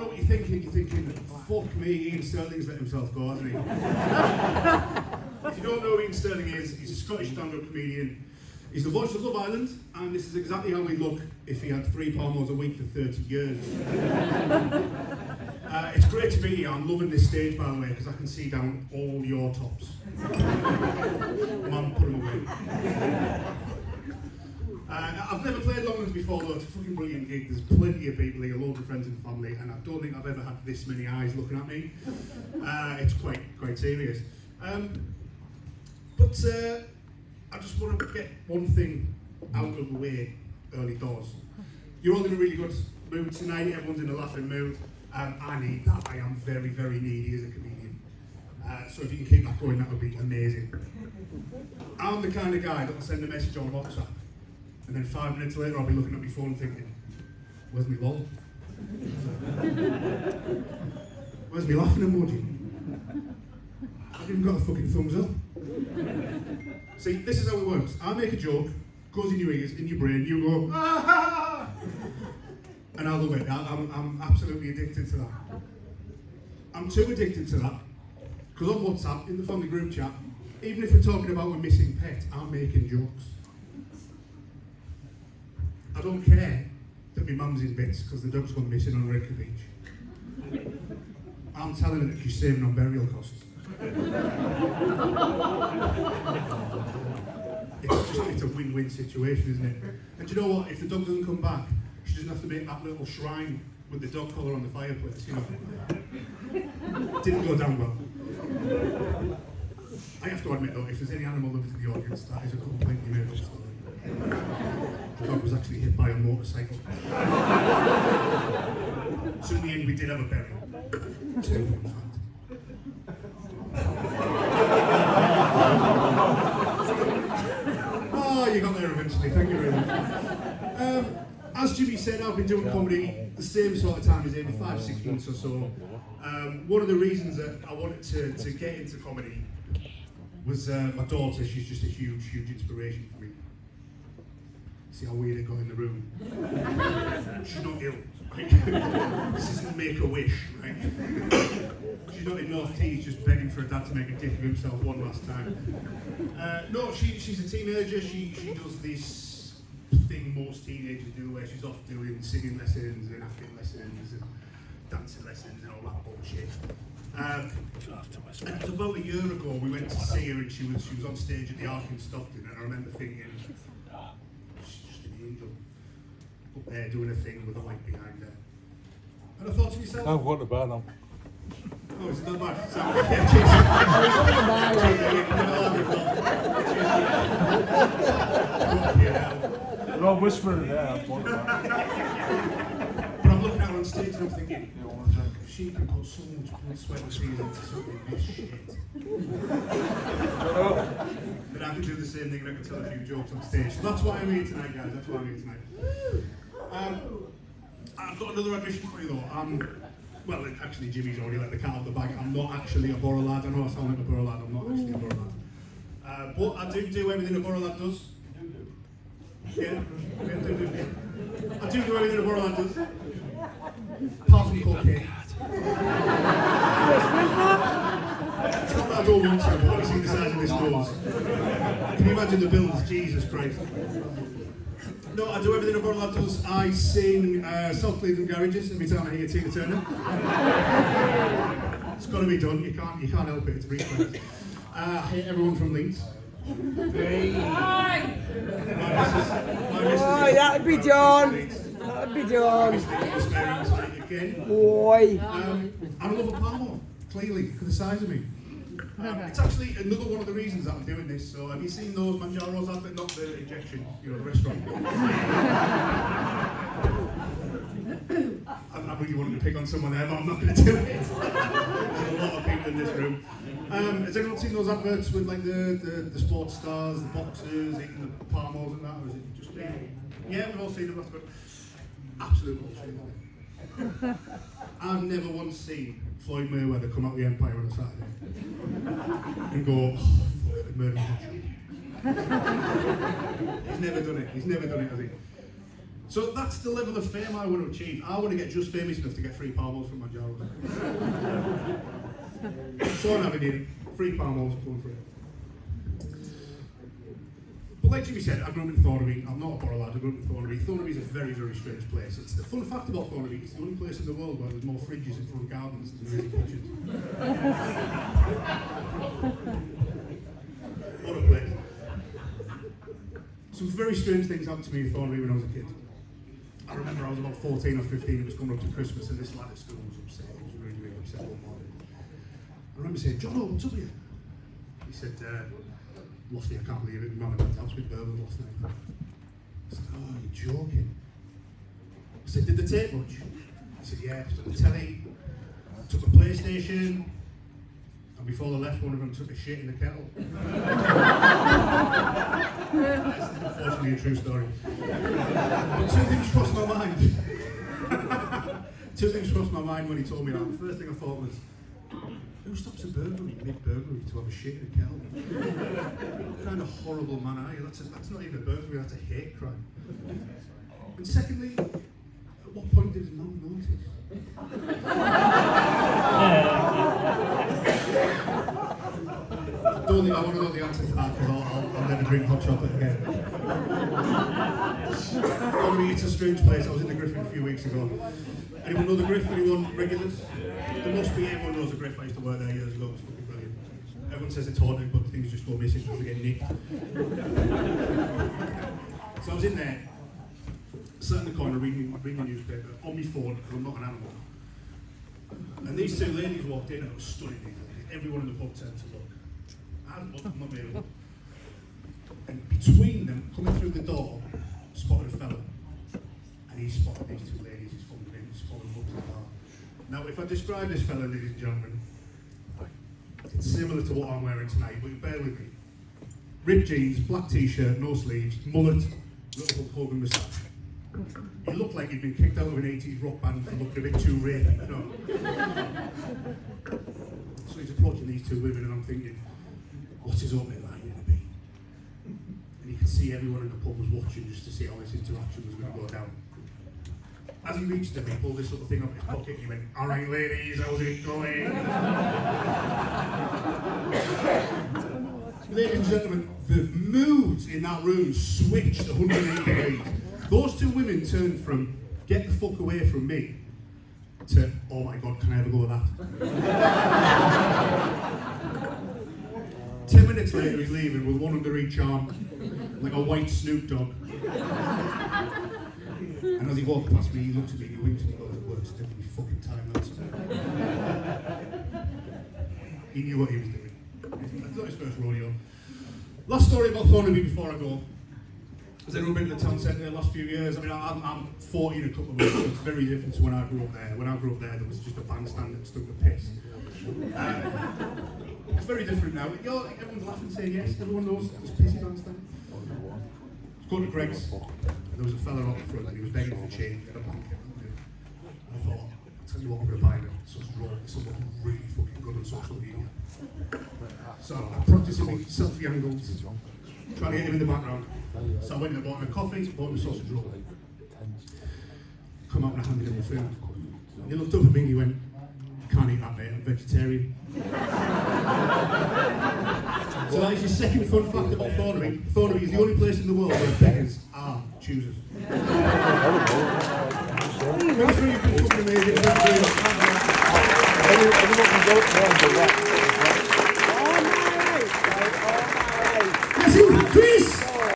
know what you're thinking. You're thinking, fuck me, Ian Sterling's let himself go, hasn't he? If you don't know who Ian Sterling is, he's a Scottish stand-up comedian. He's the voice of Love Island, and this is exactly how he'd look if he had 3 palmos a week for 30 years. It's great to be here. I'm loving this stage, by the way, because I can see down all your tops. Man, put them away. I've never played Longlands before, though. It's a fucking brilliant gig. There's plenty of people here, loads of friends and family, and I don't think I've ever had this many eyes looking at me. It's quite serious. But I just want to get one thing out of the way early doors. You're all in a really good mood tonight. Everyone's in a laughing mood. I need that. I am very, very needy as a comedian. So if you can keep that going, that would be amazing. I'm the kind of guy that will send a message on WhatsApp, and then 5 minutes later I'll be looking at my phone thinking, where's my lol? Where's my laughing emoji? I've even got a fucking thumbs up. See, this is how it works. I make a joke, goes in your ears, in your brain, you go, ah! And I love it. I'm absolutely addicted to that. I'm too addicted to that, because on WhatsApp, in the family group chat, even if we're talking about a missing pet, I'm making jokes. I don't care that my mum's in bits because the dog's gone missing on Redcar Beach. I'm telling her that she's saving on burial costs. It's a win-win situation, isn't it? And do you know what? If the dog doesn't come back, she doesn't have to make that little shrine with the dog collar on the fireplace, you know. Didn't go down well. I have to admit though, if there's any animal lovers in the audience, that is a completely made up story. The dog was actually hit by a motorcycle. So in the end we did have a burial. Two, in fact. Oh, you got there eventually, thank you very much. As Jimmy said, I've been doing comedy the same sort of time as him, 5-6 months or so. One of the reasons that I wanted to get into comedy was my daughter. She's just a huge inspiration for me. See how weird it got in the room? She's not ill, right? This isn't Make-A-Wish, right? She's not in North Tees just begging for her dad to make a dick of himself one last time. No, she's a teenager. She does this thing most teenagers do, where she's off doing singing lessons and acting lessons and dancing lessons and all that bullshit. And it was about a year ago we went to see her, and she was on stage at the Ark in Stockton, and I remember thinking, she's just an angel up there doing a thing with a light behind her. And I thought to myself, I've got the bad on. oh, is it not bad? They're all whispering there. But I'm looking at her on stage and I'm thinking, if she can put so much blood, sweat and tears into something this shit, then I can do the same thing and I can tell a few jokes on stage. So that's why I'm here tonight, guys. That's why I'm here tonight. I've got another admission for you though. Well, actually Jimmy's already let the cat out of the bag. I'm not actually a borough lad. I know I sound like a borough lad. I'm not actually a borough lad. But I do everything a borough lad does. Yeah, I do everything a borough lad does. Apart from cocaine. It's not that I don't want to, but when you see the size of this nose, can you imagine the bills? Jesus Christ. No, I do everything a borough lad does. I sing self-pleasing garages every time I hear Tina Turner. It's got to be done. You can't help it. It's reflex. I hate everyone from Leeds. Hey. That'd be done. That'd be done. Boy. I love a Palmo, clearly, for the size of me. It's actually another one of the reasons that I'm doing this. So have you seen those Manjaros advert? Not the injection, you know, the restaurant. I really wanted to pick on someone there, but I'm not going to do it. There's a lot of people in this room. Has anyone seen those adverts with like the sports stars, the boxers, eating the Palmos and that? Or is it just me? Yeah, we've all seen them. That's good. Absolute bullshit. I've never once seen Floyd Mayweather come out the Empire on a Saturday and go, oh, fuck, they murdered my He's never done it. He's never done it, has he? So that's the level of fame I want to achieve. I want to get just famous enough to get free palmos from my Giles. So I'm having it. Free palmos, going for it. But like Jimmy said, I grew up in Thornaby. I'm not a borough lad, I grew up in Thornaby. Thornaby is a very, very strange place. It's the fun fact about Thornaby, it's the only place in the world where there's more fridges in front gardens than there is in kitchens. What a place. Some very strange things happened to me in Thornaby when I was a kid. I remember I was about 14 or 15, it was coming up to Christmas, and this lad at school was upset. He was really, really upset one morning. I remember saying, "John, what's up with you?" He said, "Lost it, I can't believe it. Mum and Dad's house with bourbon last night." I said, "Oh, you're joking." I said, "Did they take much?" He said, "Yeah, took the telly, took a PlayStation, and before they left, one of them took a shit in the kettle." That's unfortunately a true story. But two things crossed my mind. Two things crossed my mind when he told me that. The first thing I thought was, who stops a burglary mid-burglary to have a shit in a kettle? What kind of horrible man are you? That's not even a burglary, that's a hate crime. And secondly, at what point did his mum notice? I don't think I want to know the answer to that because I'll never drink hot chocolate again. It's a strange place. I was in the Griffin a few weeks ago. Anyone know the Griff? Anyone regulars? There must be. Everyone knows the Griff. I used to work there years ago. It was fucking brilliant. Everyone says it's haunted, but things just go missing because they get nicked. So I was in there, sat in the corner reading the newspaper on my phone because I'm not an animal. And these two ladies walked in and I was stunning. Everyone in the pub turned to look. I'm not made up. And between them, coming through the door, spotted a fella. And he spotted these two ladies. He's following them up to the bar. Now, if I describe this fella, ladies and gentlemen, it's similar to what I'm wearing tonight, but bear with me. Ripped jeans, black t-shirt, no sleeves, mullet, little Hulk Hogan moustache. He looked like he'd been kicked out of an 80s rock band for looking a bit too rapey, you know. So he's approaching these two women and I'm thinking, what's his opening line going to be? And you could see everyone in the pub was watching just to see how this interaction was going to go down. As he reached them, he pulled this little thing out of his pocket and he went, "All right, ladies, how's it going?" Ladies and gentlemen, the moods in that room switched 180 degrees. Those two women turned from, "Get the fuck away from me," to, "Oh my God, can I ever go with that?" 10 minutes later, he's leaving with one under each arm, like a white Snoop Dogg. And as he walked past me, he looked at me, he winked and he goes, "It works every fucking time, that's it." He knew what he was doing. It's not his first rodeo. Last story about Thornaby before I go. As I grew up in the town centre the last few years, I mean, I'm 40 in a couple of weeks, so it's very different to when I grew up there. When I grew up there was just a bandstand that stunk of piss. It's very different now. Everyone's laughing, saying yes. Everyone knows there's a pissy bandstand. Let's go to Greg's. There was a fella up front and he was begging for change. And I thought, I'll tell you what, I'm going to buy him a sausage roll. It's something really fucking good on social media. So I'm practicing my selfie angles, trying to get him in the background. So I went and bought him a coffee, bought him a sausage roll. Come out and I handed him the food. And he looked up at me and he went, "Can't eat that, mate, I'm vegetarian." So that is your second fun fact about Thornaby. Thornaby is the only place in the world where beggars are choosers. Thanks for your good fucking amazing.